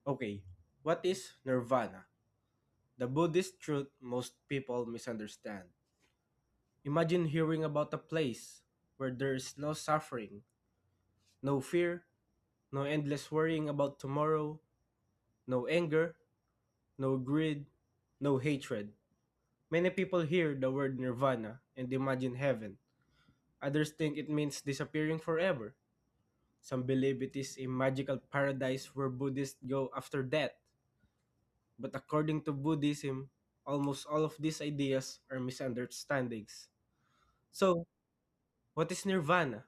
Okay, what is Nirvana? The Buddhist truth most people misunderstand. Imagine hearing about a place where there is no suffering, no fear, no endless worrying about tomorrow, no anger, no greed, no hatred. Many people hear the word Nirvana and imagine heaven. Others think it means disappearing forever. Some believe it is a magical paradise where Buddhists go after death. But according to Buddhism, almost all of these ideas are misunderstandings. So, what is Nirvana?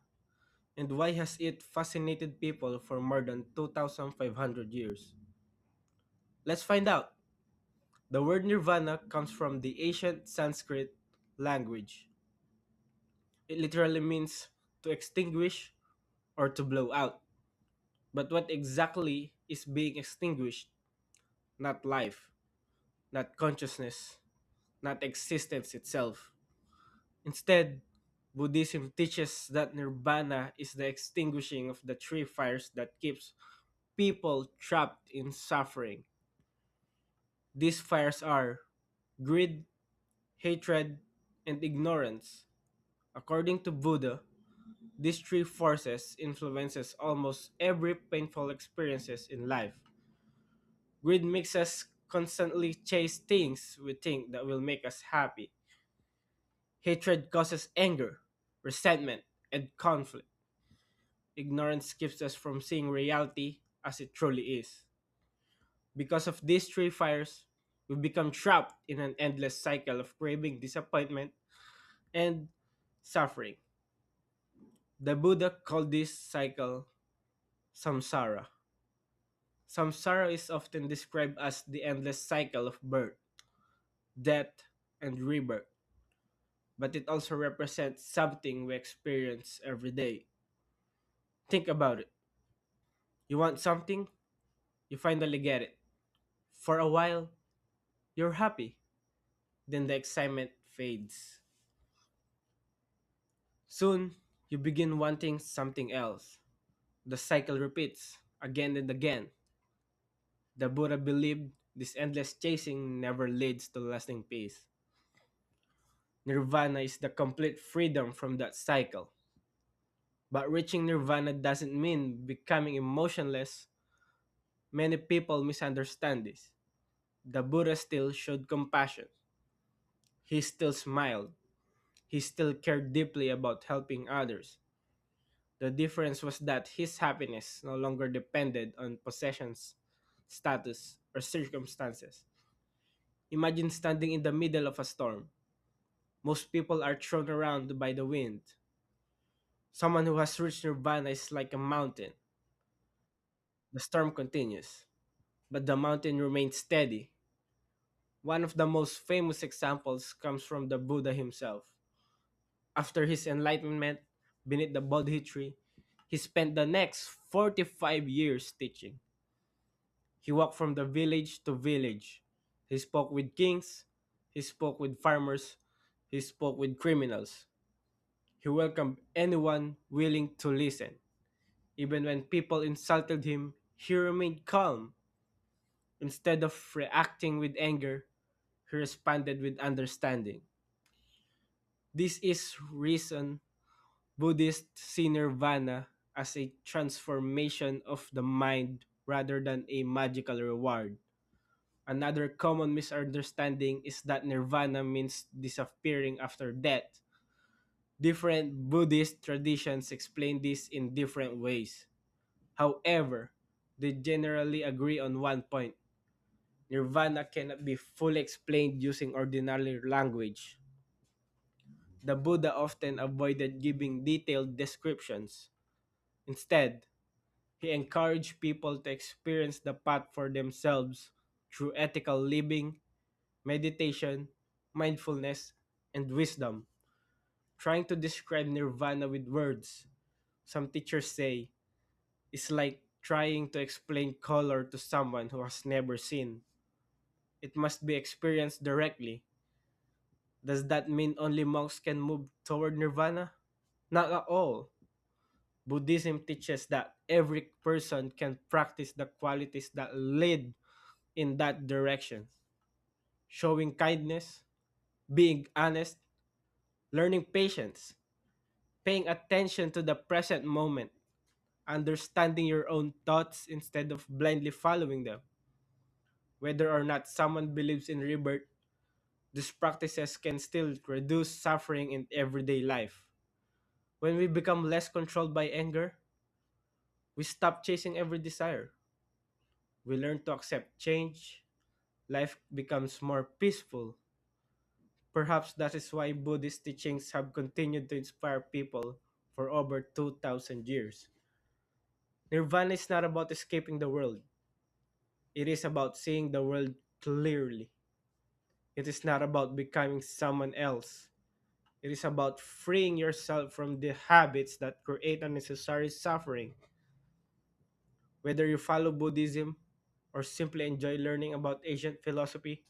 And why has it fascinated people for more than 2,500 years? Let's find out. The word Nirvana comes from the ancient Sanskrit language. It literally means to extinguish or to blow out. But what exactly is being extinguished? Not life, not consciousness, not existence itself. Instead, Buddhism teaches that nirvana is the extinguishing of the three fires that keeps people trapped in suffering. These fires are greed, hatred, and ignorance. According to Buddha, these three forces influences almost every painful experiences in life. Greed makes us constantly chase things we think that will make us happy. Hatred causes anger, resentment, and conflict. Ignorance keeps us from seeing reality as it truly is. Because of these three fires, we become trapped in an endless cycle of craving, disappointment, and suffering. The Buddha called this cycle samsara. Samsara is often described as the endless cycle of birth, death, and rebirth, but it also represents something we experience every day. Think about it. You want something, you finally get it. For a while, you're happy. Then the excitement fades. Soon, you begin wanting something else. The cycle repeats again and again. The Buddha believed this endless chasing never leads to lasting peace. Nirvana is the complete freedom from that cycle. But reaching nirvana doesn't mean becoming emotionless. Many people misunderstand this. The Buddha still showed compassion. He still smiled. He still cared deeply about helping others. The difference was that his happiness no longer depended on possessions, status, or circumstances. Imagine standing in the middle of a storm. Most people are thrown around by the wind. Someone who has reached nirvana is like a mountain. The storm continues, but the mountain remains steady. One of the most famous examples comes from the Buddha himself. After his enlightenment beneath the Bodhi Tree, he spent the next 45 years teaching. He walked from the village to village. He spoke with kings, he spoke with farmers, he spoke with criminals. He welcomed anyone willing to listen. Even when people insulted him, he remained calm. Instead of reacting with anger, he responded with understanding. This is reason Buddhists see nirvana as a transformation of the mind rather than a magical reward. Another common misunderstanding is that nirvana means disappearing after death. Different Buddhist traditions explain this in different ways. However, they generally agree on one point. Nirvana cannot be fully explained using ordinary language. The Buddha often avoided giving detailed descriptions. Instead, he encouraged people to experience the path for themselves through ethical living, meditation, mindfulness, and wisdom. Trying to describe nirvana with words, some teachers say, is like trying to explain color to someone who has never seen. It must be experienced directly. Does that mean only monks can move toward nirvana? Not at all. Buddhism teaches that every person can practice the qualities that lead in that direction, showing kindness, being honest, learning patience, paying attention to the present moment, understanding your own thoughts instead of blindly following them. Whether or not someone believes in rebirth, these practices can still reduce suffering in everyday life. When we become less controlled by anger, we stop chasing every desire. We learn to accept change. Life becomes more peaceful. Perhaps that is why Buddhist teachings have continued to inspire people for over 2,000 years. Nirvana is not about escaping the world, it is about seeing the world clearly. It is not about becoming someone else. It is about freeing yourself from the habits that create unnecessary suffering. Whether you follow Buddhism or simply enjoy learning about ancient philosophy,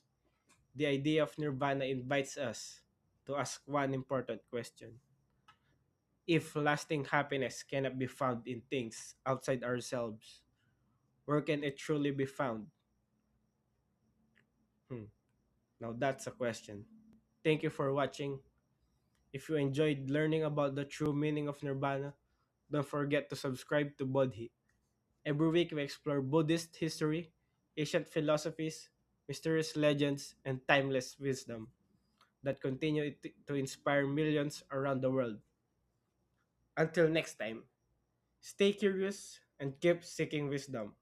the idea of nirvana invites us to ask one important question. If lasting happiness cannot be found in things outside ourselves, where can it truly be found? Hmm. Now that's a question. Thank you for watching. If you enjoyed learning about the true meaning of nirvana, don't forget to subscribe to Bodhi. Every week we explore Buddhist history, ancient philosophies, mysterious legends, and timeless wisdom that continue to inspire millions around the world. Until next time, stay curious and keep seeking wisdom.